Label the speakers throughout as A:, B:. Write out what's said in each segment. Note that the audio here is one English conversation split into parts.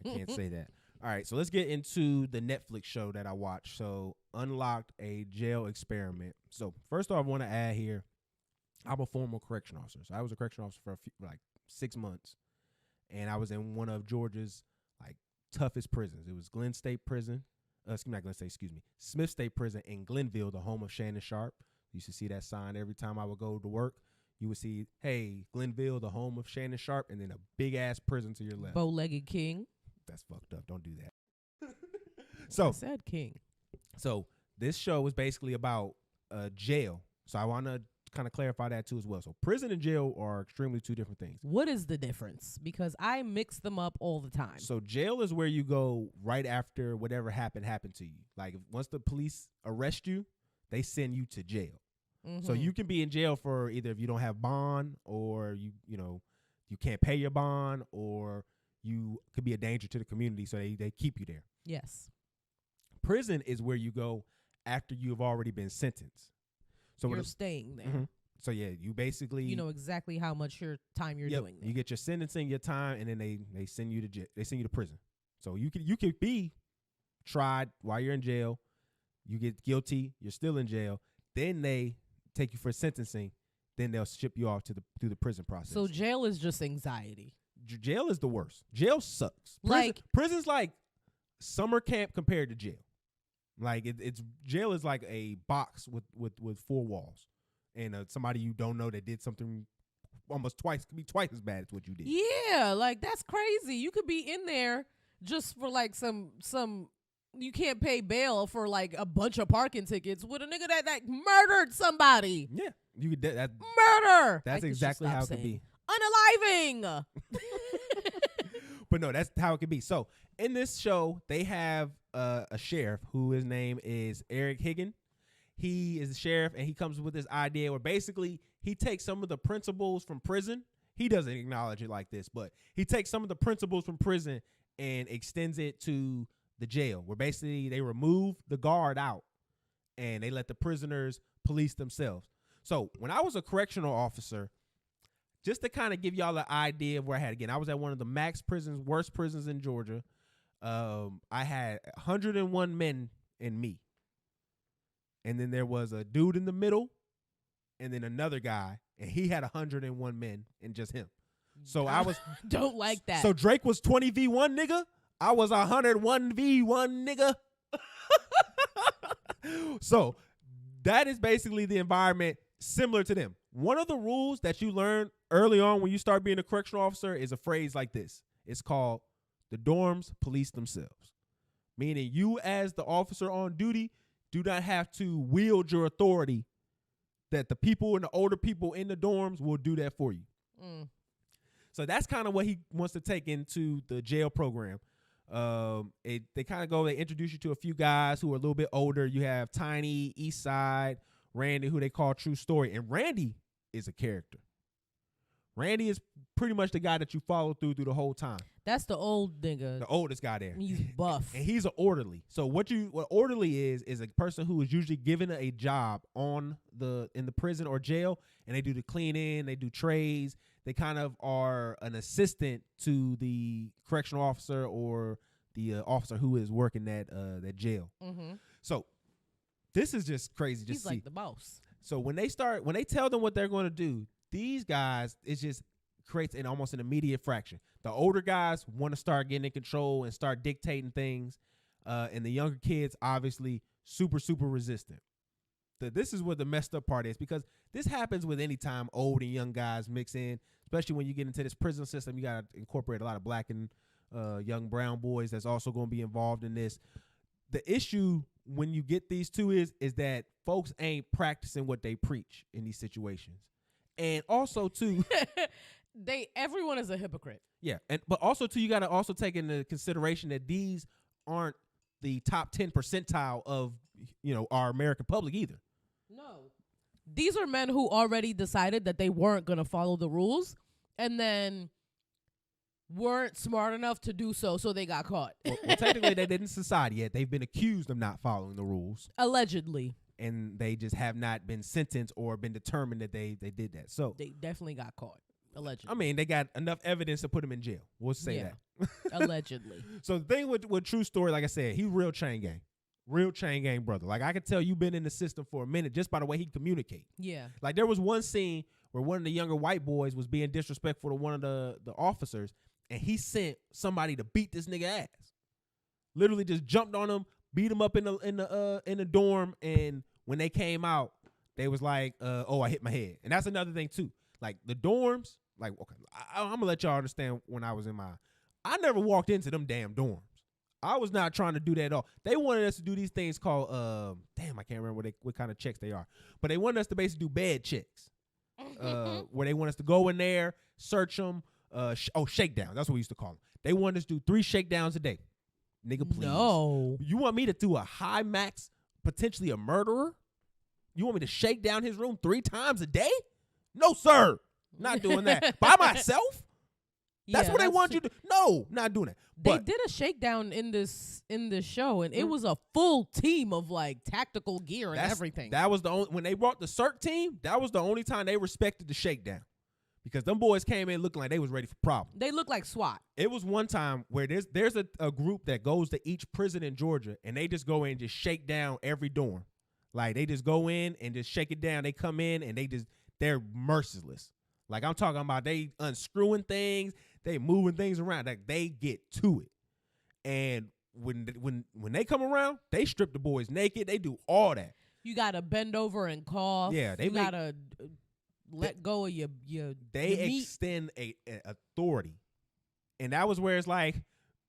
A: I can't say that. All right, so let's get into the Netflix show that I watched. So, Unlocked, a jail experiment. So, first off, I want to add here, I'm a former correction officer. So, I was a correction officer for like 6 months, and I was in one of Georgia's like toughest prisons. It was Glenn State Prison. Not Glenn State, excuse me. Smith State Prison in Glenville, the home of Shannon Sharp. You used to see that sign every time I would go to work. You would see, hey, Glenville, the home of Shannon Sharp, and then a big-ass prison to your left.
B: Bow-legged king.
A: That's fucked up. Don't do that. So
B: I said king.
A: So this show was basically about jail. So I want to kind of clarify that too as well. So prison and jail are extremely two different things.
B: What is the difference? Because I mix them up all the time.
A: So jail is where you go right after whatever happened to you. Like once the police arrest you, they send you to jail. Mm-hmm. So you can be in jail for either if you don't have bond or you can't pay your bond, or you could be a danger to the community, so they keep you there.
B: Yes.
A: Prison is where you go after you've already been sentenced. So
B: you're staying there.
A: Mm-hmm. So yeah, you basically
B: you know exactly how much your time you're doing there.
A: You get your sentencing, your time, and then they send you to jail. They send you to prison. So you could be tried while you're in jail. You get guilty, you're still in jail. Then they take you for sentencing. Then they'll ship you off through the prison process.
B: So jail is just anxiety.
A: Jail is the worst. Jail sucks. Prison's like summer camp compared to jail. Like it's jail is like a box with 4 walls, and somebody you don't know that did something almost could be twice as bad as what you did.
B: Yeah, like that's crazy. You could be in there just for like some. You can't pay bail for like a bunch of parking tickets with a nigga that murdered somebody.
A: Yeah, you could that
B: murder.
A: That's exactly how it could be.
B: Unaliving.
A: But no, that's how it could be. So in this show, they have a sheriff who his name is Eric Higgin. He is the sheriff, and he comes with this idea where basically he takes some of the principles from prison. He doesn't acknowledge it like this, but he takes some of the principles from prison and extends it to the jail, where basically they remove the guard out and they let the prisoners police themselves. So when I was a correctional officer, just to kind of give y'all an idea of where I had, again, I was at one of the max prisons, worst prisons in Georgia. I had 101 men in me. And then there was a dude in the middle and then another guy, and he had 101 men in just him. So I was
B: don't like that.
A: So Drake was 20v1 nigga. I was 101v1 nigga. So that is basically the environment similar to them. One of the rules that you learn early on when you start being a correctional officer is a phrase like this. It's called the dorms police themselves. Meaning you as the officer on duty do not have to wield your authority, that the people and the older people in the dorms will do that for you. Mm. So that's kind of what he wants to take into the jail program. They kind of they introduce you to a few guys who are a little bit older. You have Tiny, Eastside, Randy, who they call True Story. And Randy is a character. Randy is pretty much the guy that you follow through the whole time.
B: That's the old nigga.
A: The oldest guy there.
B: He's buff.
A: And he's an orderly. So what orderly is a person who is usually given a job in the prison or jail, and they do the cleaning, they do trays. They kind of are an assistant to the correctional officer or the officer who is working that jail. Mm-hmm. So this is just crazy.
B: He's like the boss.
A: So when they tell them what they're going to do, these guys, it just creates almost an immediate fraction. The older guys want to start getting in control and start dictating things, and the younger kids obviously super, super resistant. This is what the messed up part is, because this happens with any time old and young guys mix in, especially when you get into this prison system. You got to incorporate a lot of black and young brown boys that's also going to be involved in this. The issue when you get these two is that folks ain't practicing what they preach in these situations. And also too,
B: everyone is a hypocrite.
A: Yeah, but also too, you got to also take into consideration that these aren't the top 10 percentile of our American public either.
B: No, these are men who already decided that they weren't going to follow the rules, and then weren't smart enough to do so they got caught.
A: Well, technically, they didn't society yet. They've been accused of not following the rules,
B: allegedly.
A: And they just have not been sentenced or been determined that they did that. So
B: they definitely got caught. Allegedly.
A: I mean, they got enough evidence to put him in jail. We'll say
B: Yeah.
A: that.
B: Allegedly.
A: So the thing with True Story, like I said, he's real chain gang. Real chain gang brother. Like, I could tell you've been in the system for a minute just by the way he communicate.
B: Yeah.
A: Like, there was one scene where one of the younger white boys was being disrespectful to one of the officers, and he sent somebody to beat this nigga ass. Literally just jumped on him, beat him up in the dorm, and when they came out, they was like, "Oh, I hit my head." And that's another thing too. Like the dorms, like okay, I'm gonna let y'all understand when I was in mine. I never walked into them damn dorms. I was not trying to do that at all. They wanted us to do these things called damn, I can't remember what kind of checks they are, but they wanted us to basically do bed checks, where they want us to go in there, search them. Shakedown. That's what we used to call them. They wanted us to do 3 shakedowns a day. Nigga, please.
B: No.
A: You want me to do a high max, potentially a murderer? You want me to shake down his room 3 times a day? No, sir. Not doing that. By myself? That's what they want you to. No, not doing that. But
B: they did a shakedown in this show, and it was a full team of like tactical gear and everything.
A: That was the only when they brought the CERT team. That was the only time they respected the shakedown, because them boys came in looking like they was ready for problems.
B: They look like SWAT.
A: It was one time where there's a group that goes to each prison in Georgia, and they just go in and just shake down every dorm. Like, they just go in and just shake it down. They come in and they're merciless. Like, I'm talking about they unscrewing things, they moving things around. Like, they get to it. And when they come around, they strip the boys naked. They do all that.
B: You gotta bend over and cough.
A: Yeah,
B: you gotta let go of your
A: They
B: your meat.
A: extend a authority, and that was where it's like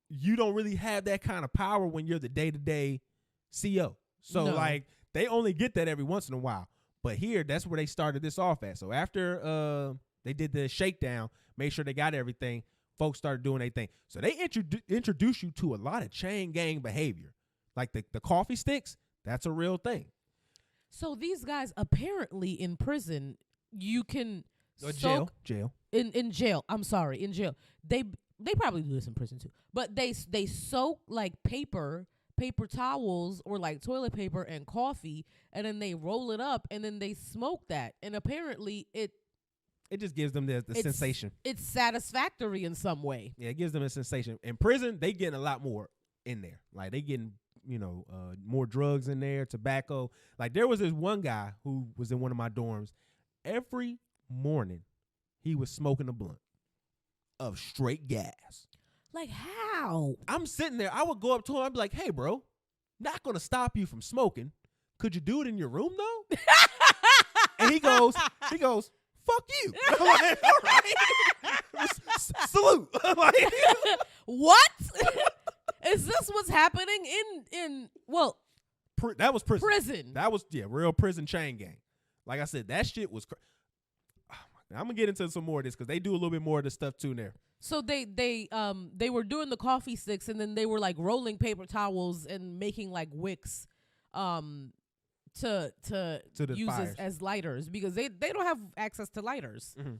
A: you don't really have that kind of power when you're the day-to-day CO. So
B: No.
A: like, they only get that every once in a while. But here, that's where they started this off at. So after they did the shakedown, made sure they got everything, folks started doing their thing. So they introduce you to a lot of chain gang behavior. Like the coffee sticks, that's a real thing.
B: So these guys apparently in prison, you can
A: Jail.
B: In jail. I'm sorry, in jail. They probably do this in prison too. But they soak like paper towels or like toilet paper and coffee, and then they roll it up and then they smoke that. And apparently it
A: just gives them the sensation.
B: It's satisfactory in some way.
A: Yeah, it gives them a sensation. In prison, they getting a lot more in there. Like, they getting, more drugs in there, tobacco. Like, there was this one guy who was in one of my dorms. Every morning, he was smoking a blunt of straight gas.
B: Like, how?
A: I'm sitting there. I would go up to him. I'd be like, "Hey, bro, not going to stop you from smoking. Could you do it in your room, though?" And he goes, "Fuck you." I'm like, all right. Salute. Like,
B: what? Is this what's happening in
A: that was prison.
B: prison?
A: That was, real prison chain gang. Like I said, that shit was I'm going to get into some more of this because they do a little bit more of this stuff too in there.
B: So they were doing the coffee sticks, and then they were like rolling paper towels and making like wicks to use as lighters, because they don't have access to lighters.
A: Mm-hmm.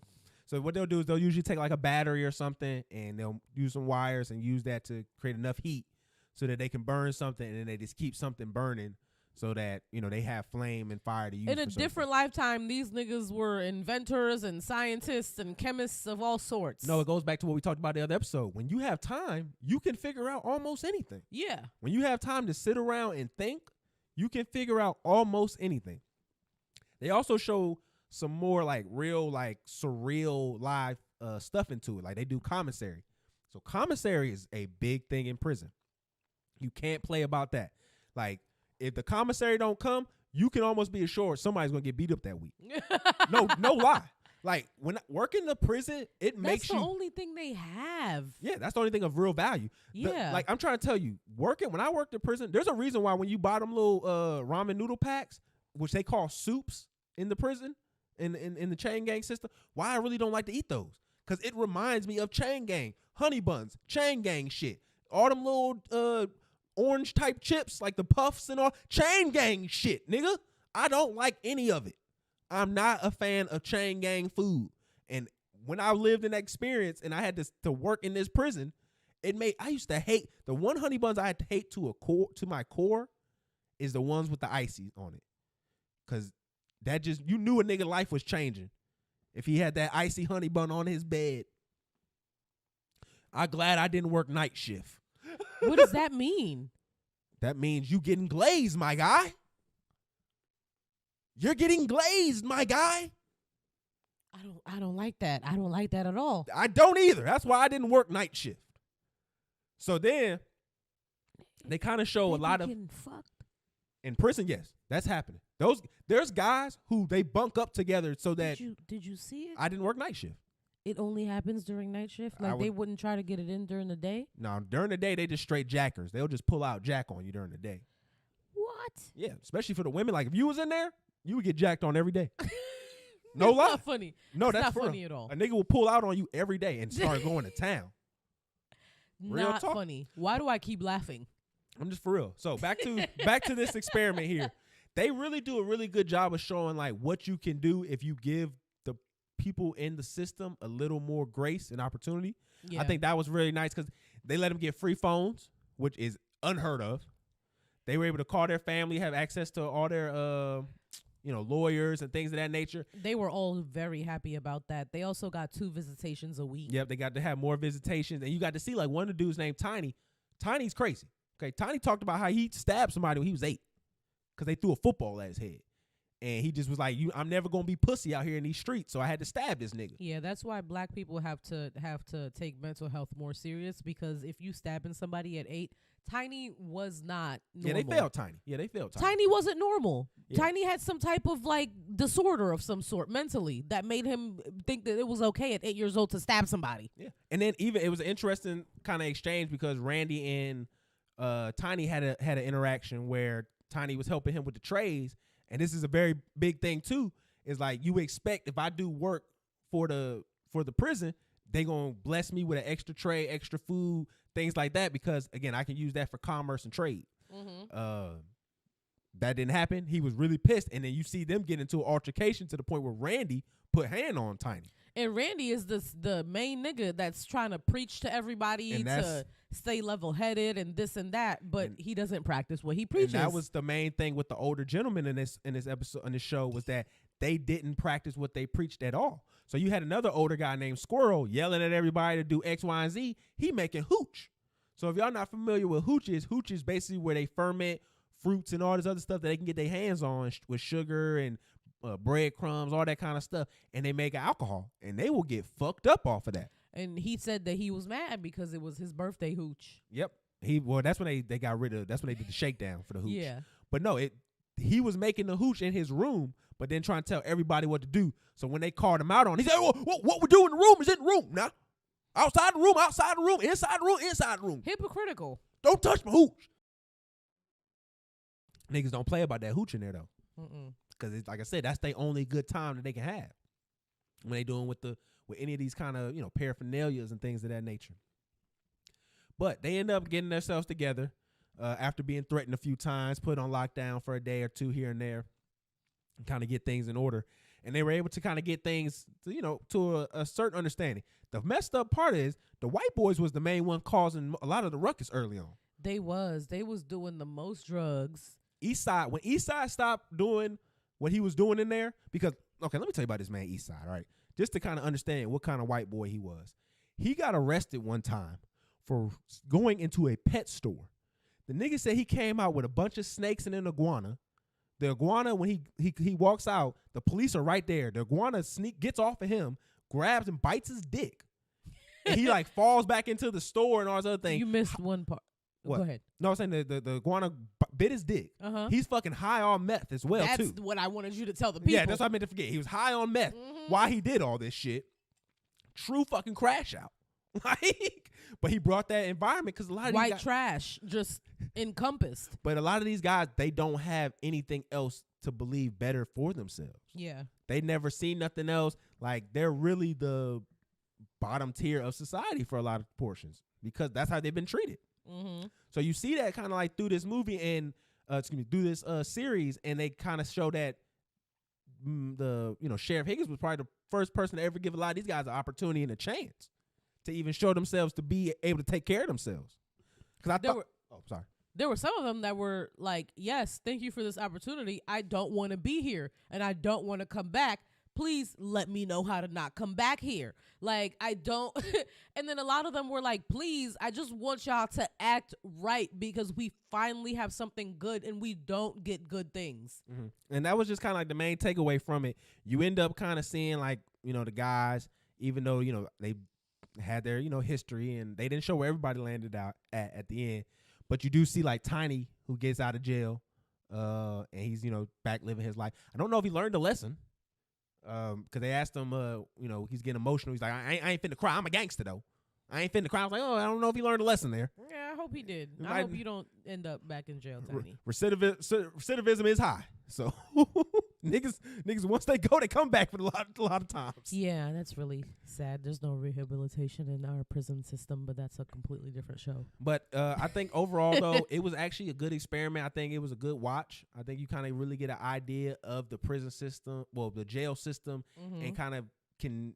A: So what they'll do is they'll usually take like a battery or something, and they'll use some wires and use that to create enough heat so that they can burn something, and then they just keep something burning so that, they have flame and fire to use.
B: In a different lifetime, these niggas were inventors and scientists and chemists of all sorts.
A: No, it goes back to what we talked about the other episode. When you have time, you can figure out almost anything.
B: Yeah.
A: When you have time to sit around and think, you can figure out almost anything. They also show some more like real, like surreal live stuff into it. Like, they do commissary. So commissary is a big thing in prison. You can't play about that. Like, if the commissary don't come, you can almost be assured somebody's gonna get beat up that week. No lie. Like, when working the prison, makes you.
B: That's the only thing they have.
A: Yeah, that's the only thing of real value.
B: Yeah.
A: Like, I'm trying to tell you, when I worked in prison, there's a reason why when you buy them little ramen noodle packs, which they call soups in the prison, in the chain gang system, why I really don't like to eat those. Because it reminds me of chain gang, honey buns, chain gang shit. All them little orange type chips, like the puffs and all, chain gang shit, nigga. I don't like any of it. I'm not a fan of chain gang food. And when I lived in that experience and I had to work in this prison, I used to hate the one honey buns I had to hate to my core is the ones with the icy on it. Cause that just, you knew a nigga life was changing if he had that icy honey bun on his bed. I'm glad I didn't work night shift.
B: What does that mean?
A: That means you getting glazed, my guy. You're getting glazed, my guy.
B: I don't like that. I don't like that at all.
A: I don't either. That's why I didn't work night shift. So then they kind of show a lot of
B: getting fucked.
A: In prison. Yes, that's happening. There's guys who they bunk up together so that
B: did you see it?
A: I didn't work night shift.
B: It only happens during night shift. Like they wouldn't try to get it in during the day.
A: No, during the day they just straight jackers. They'll just pull out jack on you during the day.
B: What?
A: Yeah, especially for the women. Like if you was in there, you would get jacked on every day. No lie.
B: Not funny.
A: No, that's
B: not
A: for
B: funny
A: real.
B: at all.
A: A nigga will pull out on you every day and start going to town. Real
B: Not
A: talk.
B: funny. Why do I keep laughing?
A: I'm just for real. So back to this experiment here. They really do a really good job of showing like what you can do if you give the people in the system a little more grace and opportunity.
B: Yeah.
A: I think that was really nice because they let them get free phones, which is unheard of. They were able to call their family, have access to all their lawyers and things of that nature.
B: They were all very happy about that. They also got 2 visitations a week.
A: Yep, they got to have more visitations. And you got to see like one of the dudes named Tiny. Tiny's crazy. Okay, Tiny talked about how he stabbed somebody when he was 8 because they threw a football at his head. And he just was like, I'm never going to be pussy out here in these streets, so I had to stab this nigga.
B: Yeah, that's why black people have to take mental health more serious, because if you stabbing somebody at 8, Tiny was not normal.
A: Yeah, they failed Tiny.
B: Tiny wasn't normal.
A: Yeah.
B: Tiny had some type of like disorder of some sort mentally that made him think that it was okay at 8 years old to stab somebody.
A: Yeah. And then even it was an interesting kind of exchange because Randy and Tiny had an interaction where Tiny was helping him with the trays. And this is a very big thing too, is like you expect if I do work for the prison, they gonna bless me with an extra tray, extra food, things like that, because again, I can use that for commerce and trade. Mm-hmm. That didn't happen. He was really pissed, and then you see them get into an altercation to the point where Randy put hand on Tiny. And
B: Randy is the main nigga that's trying to preach to everybody to stay level-headed and this and that, but he doesn't practice what he preaches.
A: And that was the main thing with the older gentlemen in this episode, in this show, was that they didn't practice what they preached at all. So you had another older guy named Squirrel yelling at everybody to do X, Y, and Z. He making hooch. So if y'all not familiar with hooch is basically where they ferment fruits and all this other stuff that they can get their hands on with sugar and breadcrumbs, all that kind of stuff, and they make alcohol, and they will get fucked up off of that.
B: And he said that he was mad because it was his birthday hooch.
A: Yep. That's when they got rid of. That's when they did the shakedown for the hooch.
B: Yeah.
A: But no, he was making the hooch in his room, but then trying to tell everybody what to do. So when they called him out on, he said, well, "What we do in the room is in the room. Now, outside the room, inside the room, inside the room.
B: Hypocritical.
A: Don't touch my hooch." Niggas don't play about that hooch in there though. Because like I said, that's their only good time that they can have when they doing with any of these kind of paraphernalias and things of that nature. But they end up getting themselves together after being threatened a few times, put on lockdown for a day or two here and there, and kind of get things in order. And they were able to kind of get things to a certain understanding. The messed up part is the white boys was the main one causing a lot of the ruckus early on. They was
B: doing the most drugs.
A: When Eastside stopped doing what he was doing in there, because, okay, let me tell you about this man Eastside, all right? Just to kind of understand what kind of white boy he was. He got arrested one time for going into a pet store. The nigga said he came out with a bunch of snakes and an iguana. The iguana, when he walks out, the police are right there. The iguana gets off of him, grabs and bites his dick. And he like falls back into the store and all this other thing.
B: You missed one part.
A: What?
B: Go ahead.
A: No, I'm saying the iguana bit his dick.
B: Uh-huh.
A: He's fucking high on meth as well,
B: That's
A: too.
B: That's what I wanted you to tell the people.
A: Yeah, that's what I meant to forget. He was high on meth while he did all this shit. True fucking crash out. But he brought that environment because a lot of
B: white
A: these guys,
B: trash just encompassed.
A: But a lot of these guys, they don't have anything else to believe better for themselves.
B: Yeah.
A: They never seen nothing else. Like, they're really the bottom tier of society for a lot of portions because that's how they've been treated.
B: Mm-hmm.
A: So you see that kind of like through this movie and through this series, and they kind of show that Sheriff Higgins was probably the first person to ever give a lot of these guys an opportunity and a chance to even show themselves to be able to take care of themselves. Because
B: there were some of them that were like, yes, thank you for this opportunity. I don't want to be here and I don't want to come back, please let me know how to not come back here. Like, I don't. And then a lot of them were like, please, I just want y'all to act right because we finally have something good and we don't get good things.
A: Mm-hmm. And that was just kind of like the main takeaway from it. You end up kind of seeing like, the guys, even though, they had their, history and they didn't show where everybody landed out at the end. But you do see like Tiny, who gets out of jail, and he's, back living his life. I don't know if he learned a lesson. Because they asked him, he's getting emotional. He's like, I ain't finna cry. I'm a gangster, though. I ain't finna cry. I was like, I don't know if he learned a lesson there.
B: Yeah, I hope he did. I hope you don't end up back in jail, Tiny.
A: Recidivism is high. So niggas, once they go, they come back for a lot of times.
B: Yeah, that's really sad. There's no rehabilitation in our prison system, but that's a completely different show.
A: But I think overall, though, it was actually a good experiment. I think it was a good watch. I think you kind of really get an idea of the prison system, the jail system, and kind of can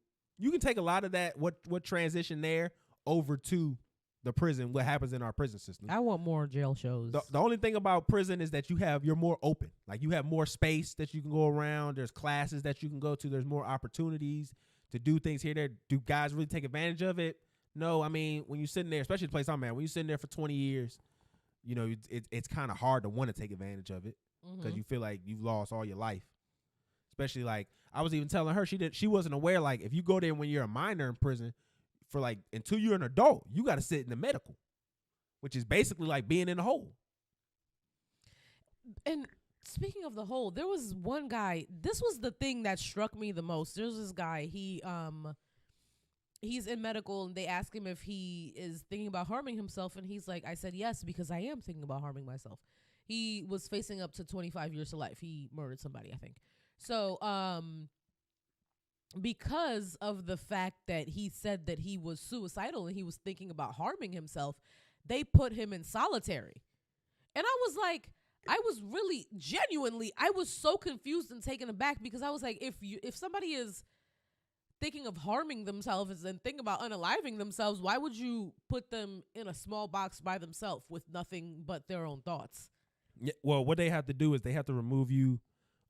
A: take a lot of that, what transition there over to the prison, what happens in our prison system.
B: I want more jail shows.
A: The only thing about prison is that you're more open. Like, you have more space that you can go around. There's classes that you can go to. There's more opportunities to do things here. There, do guys really take advantage of it? No. I mean, when you're sitting there, especially the place I'm at, when you're sitting there for 20 years, it's kind of hard to want to take advantage of it because you feel like you've lost all your life. Especially, like, I was even telling her she wasn't aware, like, if you go there when you're a minor in prison for like until you're an adult, you got to sit in the medical, which is basically like being in a hole.
B: And speaking of the hole, there was one guy, this was the thing that struck me the most. There's this guy, he's in medical, and they ask him if he is thinking about harming himself, and he's like, I said yes because I am thinking about harming myself. He was facing up to 25 years to life. He murdered somebody, I think. So because of the fact that he said that he was suicidal and he was thinking about harming himself, they put him in solitary. And I was like, I was really genuinely, I was so confused and taken aback because I was like, if somebody is thinking of harming themselves and thinking about unaliving themselves, why would you put them in a small box by themselves with nothing but their own thoughts?
A: Yeah, well, what they have to do is they have to remove you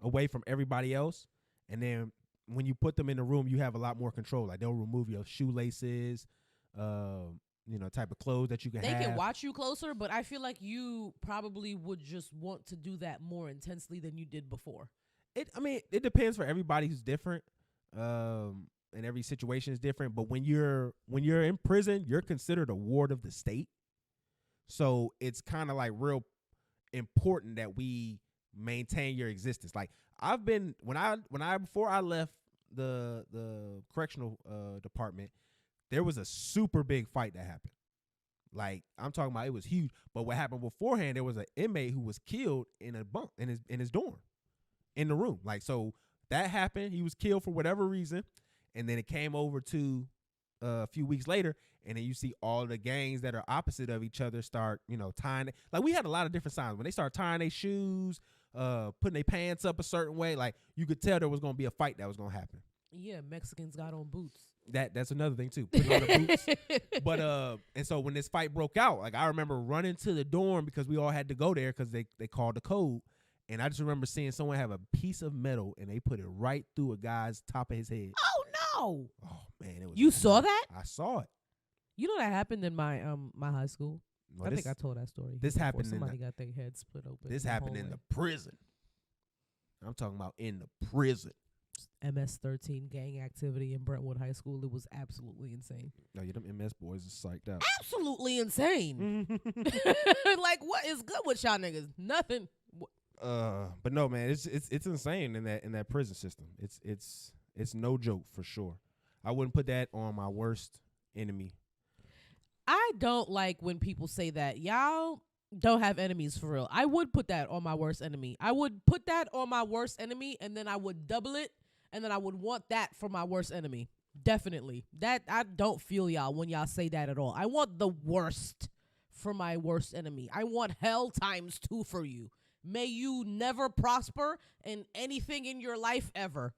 A: away from everybody else, and then when you put them in the room, you have a lot more control. Like, they'll remove your shoelaces, type of clothes that you can have.
B: They can watch you closer, but I feel like you probably would just want to do that more intensely than you did before.
A: It depends for everybody who's different, and every situation is different. But when you're in prison, you're considered a ward of the state. So it's kind of like real important that we maintain your existence. Like, I've been before I left the correctional department, there was a super big fight that happened. Like, I'm talking about, it was huge. But what happened beforehand, there was an inmate who was killed in a bunk in his dorm, in the room. Like, so that happened. He was killed for whatever reason, and then it came over to a few weeks later, and then you see all the gangs that are opposite of each other start, tying. Like, we had a lot of different signs when they start tying their shoes, putting their pants up a certain way. Like, you could tell there was going to be a fight that was going to happen.
B: Yeah, Mexicans got on boots.
A: That's another thing too, putting on the boots. But and so when this fight broke out, like, I remember running to the dorm because we all had to go there because they called the code. And I just remember seeing someone have a piece of metal and they put it right through a guy's top of his head.
B: Oh no!
A: Oh man, it was.
B: You saw that?
A: I saw it.
B: You know that happened in my my high school.
A: Well,
B: I think I told that story.
A: This happened.
B: Somebody got their head split open.
A: This happened in the prison. I'm talking about in the prison.
B: MS-13 gang activity in Brentwood High School. It was absolutely insane.
A: No, yeah, them MS boys is psyched out.
B: Absolutely insane. Like, what is good with y'all niggas? Nothing.
A: But no, man, it's insane in that prison system. It's no joke for sure. I wouldn't put that on my worst enemy.
B: I don't like when people say that. Y'all don't have enemies for real. I would put that on my worst enemy. I would put that on my worst enemy, and then I would double it, and then I would want that for my worst enemy. Definitely. That I don't feel y'all when y'all say that at all. I want the worst for my worst enemy. I want hell times 2 for you. May you never prosper in anything in your life ever.